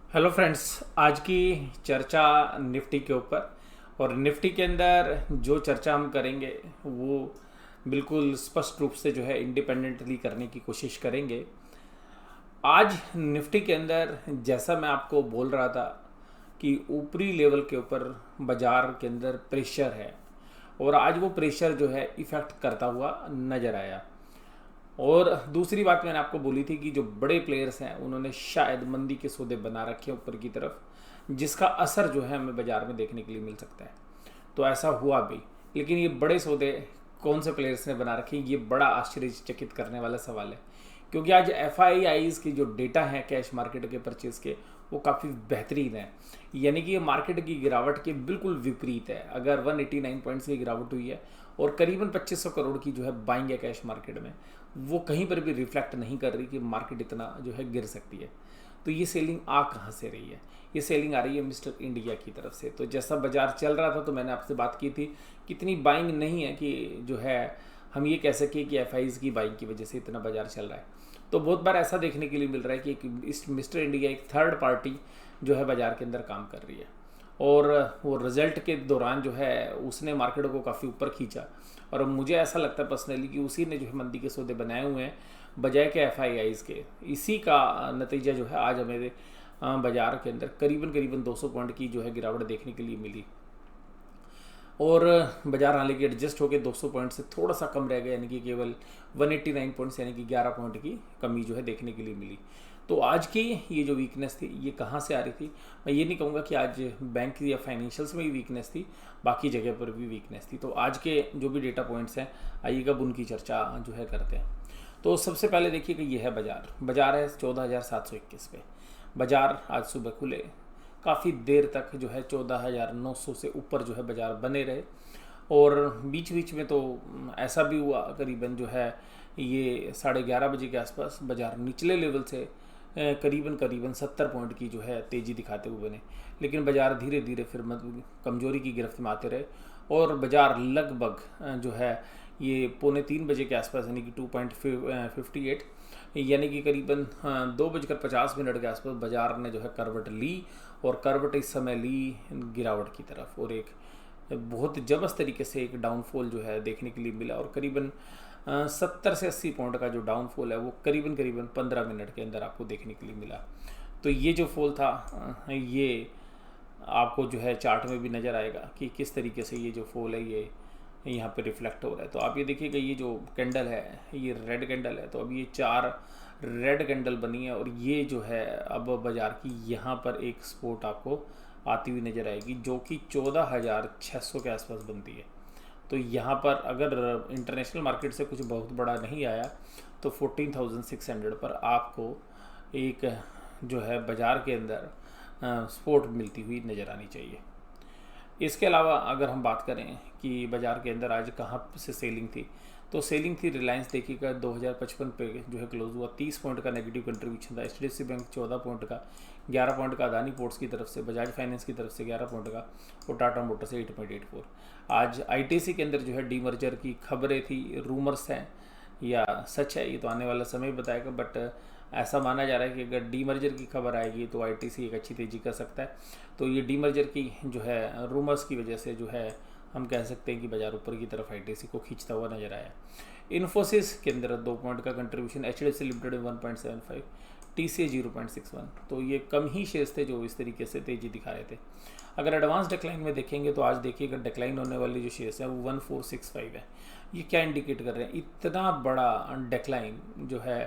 Hello friends. आज की चर्चा निफ्टी के ऊपर। और निफ्टी के अंदर जो चर्चा हम करेंगे वो बिल्कुल स्पष्ट रूप से जो है इंडिपेंडेंटली करने की कोशिश करेंगे। आज निफ्टी के अंदर जैसा मैं आपको बोल रहा था कि ऊपरी लेवल के ऊपर बाजार के अंदर प्रेशर है और आज वो प्रेशर जो है इफेक्ट करता हुआ नज़र आया। और दूसरी बात मैंने आपको बोली थी कि जो बड़े प्लेयर्स हैं उन्होंने शायद मंदी के सौदे बना रखे हैं ऊपर की तरफ, जिसका असर जो है हमें बाजार में देखने के लिए मिल सकता है। तो ऐसा हुआ भी, लेकिन ये बड़े सौदे कौन से प्लेयर्स ने बना रखे हैं, ये बड़ा आश्चर्यचकित करने वाला सवाल है। क्योंकि आज एफ आई आईज की जो डेटा है कैश मार्केट के परचेज के, वो काफ़ी बेहतरीन है। यानी कि ये मार्केट की गिरावट के बिल्कुल विपरीत है। अगर 189 पॉइंट्स की गिरावट हुई है और करीबन 2500 करोड़ की जो है बाइंग है कैश मार्केट में, वो कहीं पर भी रिफ्लेक्ट नहीं कर रही कि मार्केट इतना जो है गिर सकती है। तो ये सेलिंग आ कहाँ से रही है? ये सेलिंग आ रही है मिस्टर इंडिया की तरफ से। तो जैसा बाजार चल रहा था तो मैंने आपसे बात की थी कि इतनी बाइंग नहीं है कि जो है हम ये कह सकें कि एफ की बाइंग की वजह से इतना बाजार चल रहा है। तो बहुत बार ऐसा देखने के लिए मिल रहा है कि इस मिस्टर इंडिया एक थर्ड पार्टी जो है बाजार के अंदर काम कर रही है। और वो रिजल्ट के दौरान जो है उसने मार्केट को काफ़ी ऊपर खींचा। और अब मुझे ऐसा लगता है पर्सनली कि उसी ने जो है मंदी के सौदे बनाए हुए हैं बजाय के एफ आई आईज़ के। इसी का नतीजा जो है आज हमें बाजार के अंदर करीबन करीबन 200 पॉइंट की जो है गिरावट देखने के लिए मिली। और बाजार हालांकि एडजस्ट होकर 200 पॉइंट से थोड़ा सा कम रह गया, यानी कि केवल 189 पॉइंट्स यानी कि 11 पॉइंट की कमी जो है देखने के लिए मिली। तो आज की ये जो वीकनेस थी ये कहाँ से आ रही थी? मैं ये नहीं कहूँगा कि आज बैंक या फाइनेंशियल्स में ही वीकनेस थी, बाकी जगह पर भी वीकनेस थी। तो आज के जो भी डेटा पॉइंट्स हैं आइएगा अब उनकी चर्चा जो है करते हैं। तो सबसे पहले देखिए कि ये है बाजार है 14,721 पे। बाजार आज सुबह खुले, काफ़ी देर तक जो है 14,900 से ऊपर जो है बाजार बने रहे। और बीच बीच में तो ऐसा भी हुआ करीबन जो है ये 11:30 बजे के आसपास बाजार निचले लेवल से करीबन करीबन 70 पॉइंट की जो है तेज़ी दिखाते हुए बने। लेकिन बाजार धीरे धीरे फिर कमजोरी की गिरफ्त में आते रहे और बाजार लगभग जो है ये 2:45 बजे के आसपास यानी कि 2.58 यानी कि करीबन 2:50 के आसपास बाजार ने जो है करवट ली। और करवट इस समय ली गिरावट की तरफ, और एक बहुत जबरदस्त तरीके से एक डाउनफॉल जो है देखने के लिए मिला। और करीबन 70 से 80 पॉइंट का जो डाउनफॉल है वो करीबन करीबन 15 मिनट के अंदर आपको देखने के लिए मिला। तो ये जो फॉल था ये आपको जो है चार्ट में भी नज़र आएगा कि किस तरीके से ये जो फॉल है ये यहाँ पे रिफ्लेक्ट हो रहा है। तो आप ये देखिएगा ये जो कैंडल है ये रेड कैंडल है। तो अब ये 4 रेड कैंडल बनी है और ये जो है अब बाजार की यहाँ पर एक सपोर्ट आपको आती हुई नज़र आएगी जो कि 14,600 के आसपास बनती है। तो यहाँ पर अगर इंटरनेशनल मार्केट से कुछ बहुत बड़ा नहीं आया तो 14,600 पर आपको एक जो है बाज़ार के अंदर सपोर्ट मिलती हुई नज़र आनी चाहिए। इसके अलावा अगर हम बात करें कि बाज़ार के अंदर आज कहाँ से सेलिंग थी, तो सेलिंग थी रिलायंस देखिएगा 2055 पे जो है क्लोज हुआ। 30 पॉइंट का नेगेटिव कंट्रीब्यूशन था। एचडीएफसी बैंक 14 पॉइंट का, 11 पॉइंट का अदानी पोर्ट्स की तरफ से, बजाज फाइनेंस की तरफ से 11 पॉइंट का और टाटा मोटर्स 8.84। आज आईटीसी के अंदर जो है डीमर्जर की खबरें थी, रूमर्स हैं या सच है ये तो आने वाला समय बताएगा, बट ऐसा माना जा रहा है कि अगर डीमर्जर की खबर आएगी तो आईटीसी एक अच्छी तेज़ी कर सकता है। तो ये डीमर्जर की जो है रूमर्स की वजह से जो है हम कह सकते हैं कि बाजार ऊपर की तरफ आईटीसी को खींचता हुआ नजर आया। इन्फोसिस के अंदर 2 पॉइंट का कंट्रीब्यूशन, एचडीएफसी लिमिटेड 1.75, टीसीए 0.61। तो ये कम ही शेयर्स थे जो इस तरीके से तेज़ी दिखा रहे थे। अगर एडवांस डिक्लाइन में देखेंगे तो आज देखिएगा डिक्लाइन होने वाली जो शेयर्स है वो 1465 है। ये क्या इंडिकेट कर रहे हैं? इतना बड़ा डिक्लाइन जो है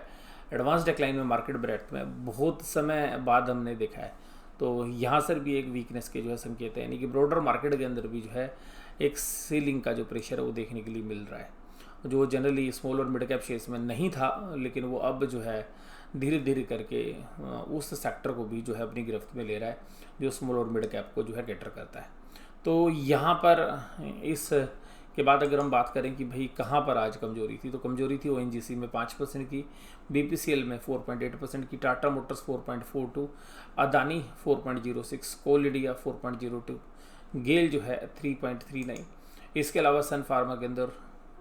एडवांस डिक्लाइन में मार्केट ब्रेथ में बहुत समय बाद हमने देखा है। तो यहाँ से भी एक वीकनेस के जो है संकेत है, यानी कि ब्रॉडर मार्केट के अंदर भी जो है एक सीलिंग का जो प्रेशर है वो देखने के लिए मिल रहा है, जो जनरली स्मॉल और मिड कैप शेयर्स में नहीं था, लेकिन वो अब जो है धीरे धीरे करके उस सेक्टर को भी जो है अपनी गिरफ्त में ले रहा है जो स्मॉल और मिड कैप को जो है कैटर करता है। तो यहाँ पर इस के बाद अगर हम बात करें कि भाई कहाँ पर आज कमजोरी थी, तो कमजोरी थी ओएनजीसी में 5% की, बीपीसीएल में 4.8% की, टाटा मोटर्स 4.42, अदानी 4.06, कोल इंडिया 4.02, गेल जो है 3.39। इसके अलावा सन फार्मा के अंदर,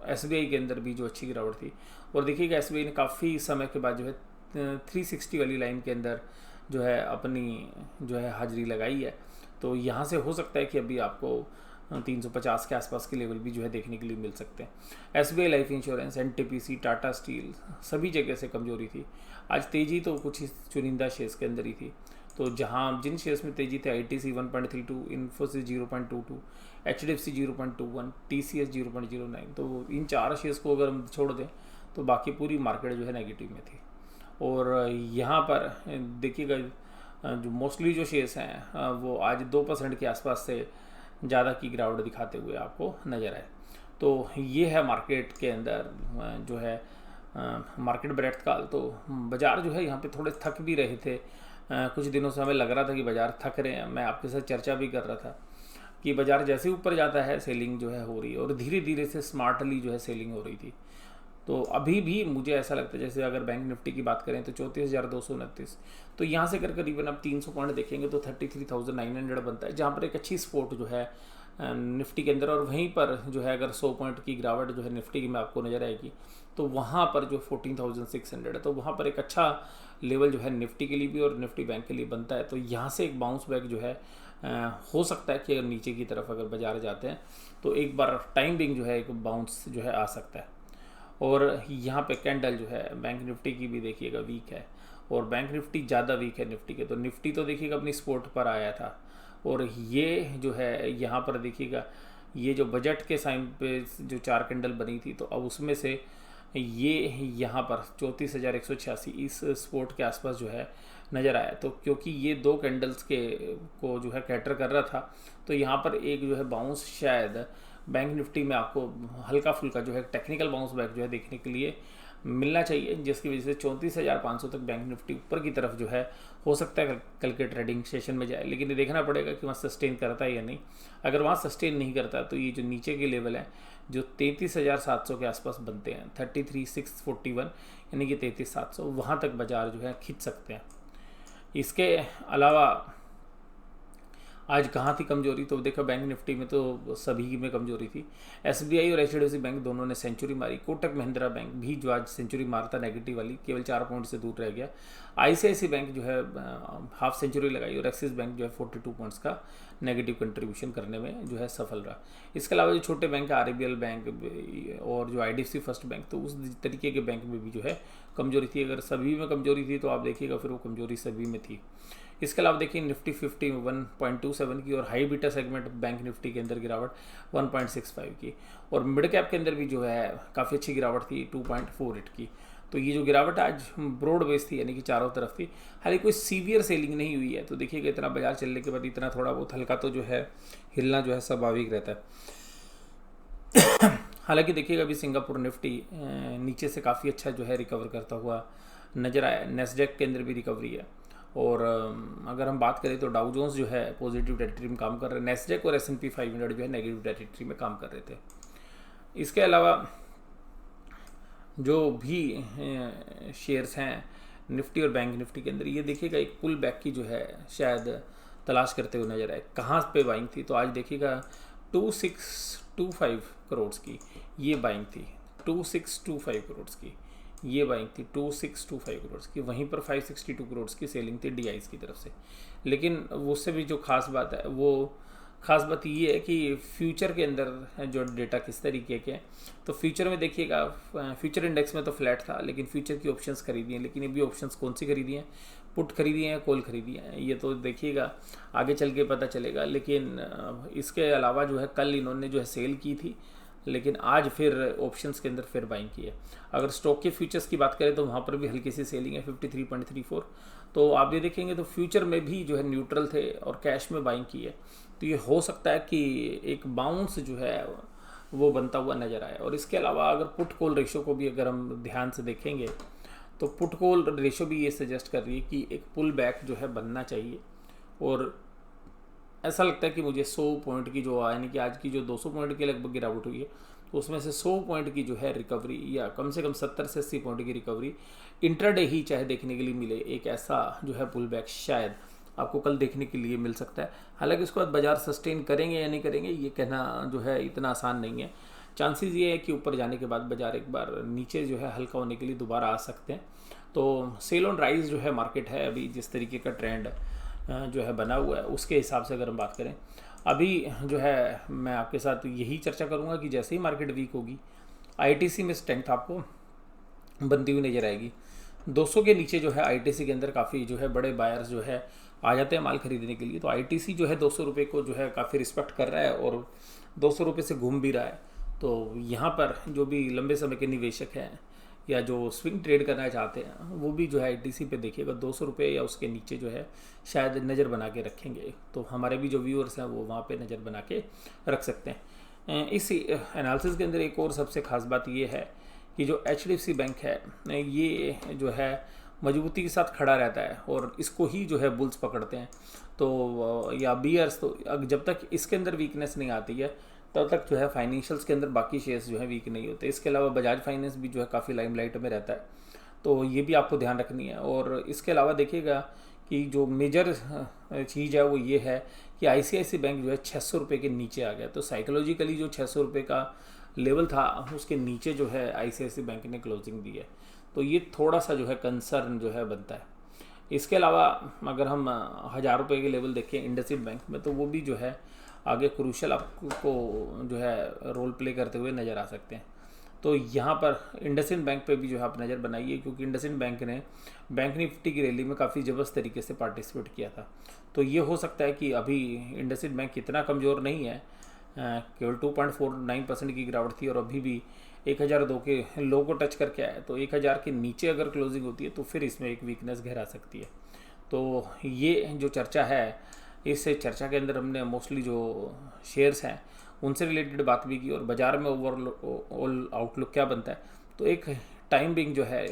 एसबीआई के अंदर भी जो अच्छी गिरावट थी। और देखिएगा एसबीआई ने काफ़ी समय के बाद जो है 360 वाली लाइन के अंदर जो है अपनी जो है हाजिरी लगाई है। तो यहाँ से हो सकता है कि अभी आपको 350 के आसपास के लेवल भी जो है देखने के लिए मिल सकते हैं। SBI life insurance, NTPC, Tata steel, सभी जगह से कमजोरी थी। आज तेजी तो कुछ ही चुनिंदा शेयर्स के अंदर ही थी। तो जहां जिन शेयर्स में तेजी थे, ITC 1.32, इन्फोसिस 0.22, HDFC 0.21, TCS 0.09, तो इन 4 शेयर्स को अगर हम छोड़ दें तो बाकी पूरी मार्केट जो है नेगेटिव में थी। और यहाँ पर देखिएगा जो मोस्टली जो शेयर्स हैं वो आज 2% के आसपास से ज़्यादा की गिरावट दिखाते हुए आपको नज़र आए। तो ये है मार्केट के अंदर जो है मार्केट ब्रेड्थ काल। तो बाज़ार जो है यहाँ पे थोड़े थक भी रहे थे। कुछ दिनों से हमें लग रहा था कि बाज़ार थक रहे हैं। मैं आपके साथ चर्चा भी कर रहा था कि बाज़ार जैसे ऊपर जाता है सेलिंग जो है हो रही है, और धीरे धीरे से स्मार्टली जो है सेलिंग हो रही थी। तो अभी भी मुझे ऐसा लगता है, जैसे अगर बैंक निफ्टी की बात करें तो 34,229, तो यहाँ से अगर करीबन आप 300 पॉइंट देखेंगे तो 33,900 बनता है, जहाँ पर एक अच्छी सपोर्ट जो है निफ्टी के अंदर। और वहीं पर जो है अगर 100 पॉइंट की गिरावट जो है निफ्टी की में आपको नज़र आएगी तो वहाँ पर जो 14,600 है, तो वहाँ पर एक अच्छा लेवल जो है निफ्टी के लिए भी और निफ्टी बैंक के लिए बनता है। तो यहाँ से एक बाउंस बैक जो है हो सकता है कि अगर नीचे की तरफ अगर बाजार जाते हैं तो एक बार टाइम बिंग जो है एक बाउंस जो है आ सकता है। और यहाँ पे कैंडल जो है बैंक निफ्टी की भी देखिएगा वीक है, और बैंक निफ्टी ज़्यादा वीक है निफ्टी के। तो निफ्टी तो देखिएगा अपनी सपोर्ट पर आया था, और ये जो है यहाँ पर देखिएगा ये जो बजट के साइन पे जो 4 कैंडल बनी थी, तो अब उसमें से ये यहाँ पर 34,186 इस सपोर्ट के आसपास जो है नज़र आया। तो क्योंकि ये 2 कैंडल्स के को जो है कैटर कर रहा था, तो यहाँ पर एक जो है बाउंस शायद बैंक निफ्टी में आपको हल्का फुल्का जो है टेक्निकल बाउंस बैक जो है देखने के लिए मिलना चाहिए, जिसकी वजह से 34,500 तक बैंक निफ्टी ऊपर की तरफ जो है हो सकता है कल के ट्रेडिंग सेशन में जाए। लेकिन ये देखना पड़ेगा कि वहाँ सस्टेन करता है या नहीं। अगर वहाँ सस्टेन नहीं करता तो ये जो नीचे के लेवल है जो 33,700 के आसपास बनते हैं, 33,641 यानी कि 33,700, वहाँ तक बाजार जो है खींच सकते हैं। इसके अलावा आज कहाँ थी कमजोरी, तो देखो बैंक निफ्टी में तो सभी में कमजोरी थी। SBI और HDFC बैंक दोनों ने सेंचुरी मारी। कोटक महिंद्रा बैंक भी जो आज सेंचुरी मारता नेगेटिव वाली, केवल 4 पॉइंट से दूर रह गया। ICICI बैंक जो है हाफ सेंचुरी लगाई, और एक्सिस बैंक जो है 42 पॉइंट्स का नेगेटिव कंट्रीब्यूशन करने में जो है सफल रहा। इसके अलावा जो छोटे बैंक है RBL बैंक और जो IDFC फर्स्ट बैंक, तो उस तरीके के बैंक में भी जो है कमजोरी थी। अगर सभी में कमजोरी थी तो आप देखिएगा फिर वो कमजोरी सभी में थी। इसके अलावा देखिए निफ्टी 50 में 1.27 की, और high beta segment bank Nifty के अंदर गिरावट 1.65 की, और मिड कैप के अंदर भी जो है काफ़ी अच्छी गिरावट थी 2.48 की। तो ये जो गिरावट आज ब्रॉड बेस थी, यानी कि चारों तरफ थी। हालांकि कोई सीवियर सेलिंग नहीं हुई है। तो देखिएगा इतना बाजार चलने के बाद इतना थोड़ा बहुत हल्का तो जो है हिलना जो है स्वाभाविक रहता है। हालांकि देखिएगा अभी सिंगापुर निफ्टी नीचे से काफ़ी अच्छा जो है रिकवर करता हुआ नजर आया। नेस्डेक के अंदर भी रिकवरी है। और अगर हम बात करें तो डाउ जोन्स जो है पॉजिटिव टेरिटरी में काम कर रहे हैं, नेस्डेक और S&P 500 जो है नेगेटिव टेरिटरी में काम कर रहे थे। इसके अलावा जो भी शेयर्स हैं निफ्टी और बैंक निफ्टी के अंदर, ये देखिएगा एक पुल बैक की जो है शायद तलाश करते हुए नजर आए। कहाँ पे बाइंग थी, तो आज देखिएगा 2625 करोड़ की ये बाइंग थी, 2625 करोड़ की ये बाइंग थी, 2625 करोड़ की। वहीं पर 562 करोड़ की सेलिंग थी DIs की तरफ से। लेकिन उससे भी जो खास बात है, वो खास बात ये है कि फ्यूचर के अंदर जो डेटा किस तरीके के हैं, तो फ्यूचर में देखिएगा फ्यूचर इंडेक्स में तो फ्लैट था, लेकिन फ्यूचर की ऑप्शंस खरीदी हैं। लेकिन ये भी ऑप्शंस कौन सी खरीदी हैं, पुट खरीदी हैं, कॉल खरीदी हैं, ये तो देखिएगा आगे चल के पता चलेगा। लेकिन इसके अलावा जो है कल इन्होंने जो है सेल की थी, लेकिन आज फिर ऑप्शंस के अंदर फिर बाइंग की है। अगर स्टॉक के फ्यूचर्स की बात करें तो वहाँ पर भी हल्की सी सेलिंग है 53.34। तो आप ये देखेंगे तो फ्यूचर में भी जो है न्यूट्रल थे और कैश में बाइंग की है। तो ये हो सकता है कि एक बाउंस जो है वो बनता हुआ नजर आए। और इसके अलावा अगर पुट कॉल रेशो को भी अगर हम ध्यान से देखेंगे तो पुट कॉल रेशो भी ये सजेस्ट कर रही है कि एक पुल बैक जो है बनना चाहिए। और ऐसा लगता है कि मुझे 100 पॉइंट की जो यानी कि आज की जो 200 पॉइंट की लगभग गिरावट हुई है, तो उसमें से 100 पॉइंट की जो है रिकवरी, या कम से कम 70 से 80 पॉइंट की रिकवरी इंट्राडे ही चाहे देखने के लिए मिले, एक ऐसा जो है पुल बैक शायद आपको कल देखने के लिए मिल सकता है। हालांकि उसके बाद बाजार सस्टेन करेंगे या नहीं करेंगे ये कहना जो है इतना आसान नहीं है। चांसेस ये है कि ऊपर जाने के बाद बाजार एक बार नीचे जो है हल्का होने के लिए दोबारा आ सकते हैं। तो सेल ऑन राइज जो है मार्केट है अभी जिस तरीके का ट्रेंड जो है बना हुआ है उसके हिसाब से अगर हम बात करें अभी जो है मैं आपके साथ यही चर्चा करूंगा कि जैसे ही मार्केट वीक होगी आईटीसी में स्ट्रेंथ आपको बनती हुई नजर आएगी। 200 के नीचे जो है आईटीसी के अंदर काफ़ी जो है बड़े बायर्स जो है आ जाते हैं माल खरीदने के लिए, तो आईटीसी जो है 200 रुपये को जो है काफ़ी रिस्पेक्ट कर रहा है और 200 रुपये से घूम भी रहा है। तो यहाँ पर जो भी लंबे समय के निवेशक हैं या जो स्विंग ट्रेड करना चाहते हैं वो भी जो है आईटीसी पे देखिएगा 200 रुपये या उसके नीचे जो है शायद नज़र बना के रखेंगे। तो हमारे भी जो व्यूअर्स हैं वो वहाँ पे नज़र बना के रख सकते हैं। इस एनालिसिस के अंदर एक और सबसे ख़ास बात ये है कि जो HDFC बैंक है ये जो है मजबूती के साथ खड़ा रहता है और इसको ही जो है बुल्स पकड़ते हैं। तो या बियर्स, तो जब तक इसके अंदर वीकनेस नहीं आती है तब तक जो है फाइनेंशियल्स के अंदर बाकी शेयर्स जो है वीक नहीं होते। इसके अलावा बजाज फाइनेंस भी जो है काफ़ी लाइमलाइट में रहता है, तो ये भी आपको ध्यान रखनी है। और इसके अलावा देखिएगा कि जो मेजर चीज़ है वो ये है कि ICICI बैंक जो है 600 रुपये के नीचे आ गया। तो साइकोलॉजिकली जो 600 रुपये का लेवल था उसके नीचे जो है ICICI बैंक ने क्लोजिंग दी है, तो ये थोड़ा सा जो है कंसर्न जो है बनता है। इसके अलावा अगर हम 1000 रुपये के लेवल देखें इंडसइंड बैंक में, तो वो भी जो है आगे क्रूशल आपको जो है रोल प्ले करते हुए नज़र आ सकते हैं। तो यहाँ पर इंडसइंड बैंक पे भी जो है आप नज़र बनाइए, क्योंकि इंडसइंड बैंक ने बैंक निफ्टी की रैली में काफ़ी ज़बरदस्त तरीके से पार्टिसिपेट किया था। तो ये हो सकता है कि अभी इंडसइंड बैंक इतना कमज़ोर नहीं है, केवल 2.49% की गिरावट थी और अभी भी 1002 के लो को टच करके आया। तो 1000 के नीचे अगर क्लोजिंग होती है तो फिर इसमें एक वीकनेस गहरा सकती है। तो ये जो चर्चा है, इस चर्चा के अंदर हमने मोस्टली जो शेयर्स हैं उनसे रिलेटेड बात भी की और बाज़ार में ओवरऑल आउटलुक क्या बनता है। तो एक टाइम बिंग जो है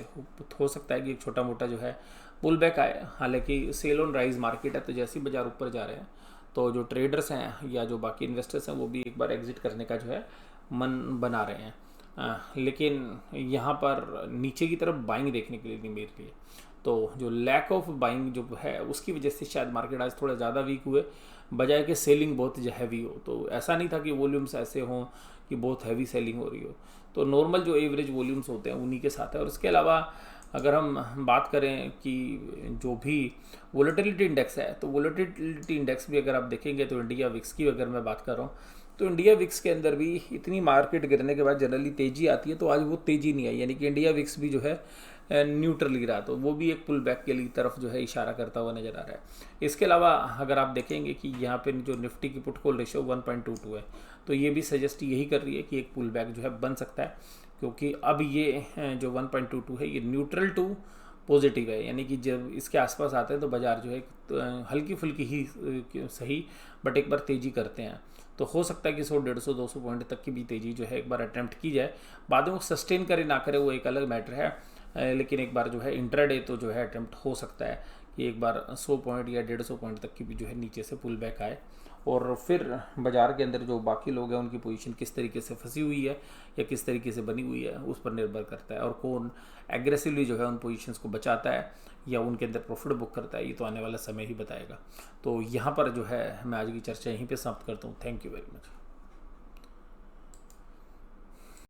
हो सकता है कि एक छोटा मोटा जो है पुल बैक आए। हालांकि सेल ऑन राइज मार्केट है, तो जैसे ही बाजार ऊपर जा रहे हैं तो जो ट्रेडर्स हैं या जो बाकी इन्वेस्टर्स हैं वो भी एक बार एग्जिट करने का जो है मन बना रहे हैं। लेकिन यहाँ पर नीचे की तरफ बाइंग देखने के लिए नहीं मिल रही है। तो जो लैक ऑफ बाइंग जो है उसकी वजह से शायद मार्केट आज थोड़ा ज़्यादा वीक हुए, बजाय कि सेलिंग बहुत हैवी हो। तो ऐसा नहीं था कि वॉल्यूम्स ऐसे हों कि बहुत हैवी सेलिंग हो रही हो, तो नॉर्मल जो एवरेज वॉल्यूम्स होते हैं उन्हीं के साथ है। और इसके अलावा अगर हम बात करें कि जो भी वोलेटिलिटी इंडेक्स है, तो वोलेटिलिटी इंडेक्स भी अगर आप देखेंगे तो इंडिया विक्स की अगर मैं बात कर रहा हूँ तो इंडिया विक्स के अंदर भी इतनी मार्केट गिरने के बाद जनरली तेज़ी आती है, तो आज वो तेज़ी नहीं आई, यानी कि इंडिया विक्स भी जो है न्यूट्रल गिरा। तो वो भी एक पुल बैक के लिए तरफ जो है इशारा करता हुआ नज़र आ रहा है। इसके अलावा अगर आप देखेंगे कि यहाँ पे जो निफ्टी की पुट कॉल रेशियो 1.22 है, तो ये भी सजेस्ट यही कर रही है कि एक पुल बैक जो है बन सकता है, क्योंकि अब ये जो 1.22 है ये न्यूट्रल टू पॉजिटिव है, यानी कि जब इसके आसपास आते हैं तो बाजार जो है हल्की फुल्की ही सही बट एक बार तेज़ी करते हैं। तो हो सकता है कि 100, 150, 200 पॉइंट तक की भी तेज़ी जो है एक बार अटैम्प्ट की जाए। बाद में वो सस्टेन करे ना करे वो एक अलग मैटर है, लेकिन एक बार जो है इंट्राडे तो जो है अटैम्प्ट हो सकता है कि एक बार 100 पॉइंट या 150 पॉइंट तक की भी जो है नीचे से पुल बैक आए। और फिर बाज़ार के अंदर जो बाकी लोग हैं उनकी पोजीशन किस तरीके से फंसी हुई है या किस तरीके से बनी हुई है उस पर निर्भर करता है, और कौन एग्रेसिवली जो है उन पोजीशंस को बचाता है या उनके अंदर प्रॉफिट बुक करता है, ये तो आने वाला समय ही बताएगा। तो यहाँ पर जो है मैं आज की चर्चा यहीं पे समाप्त करता हूँ। Thank you very much.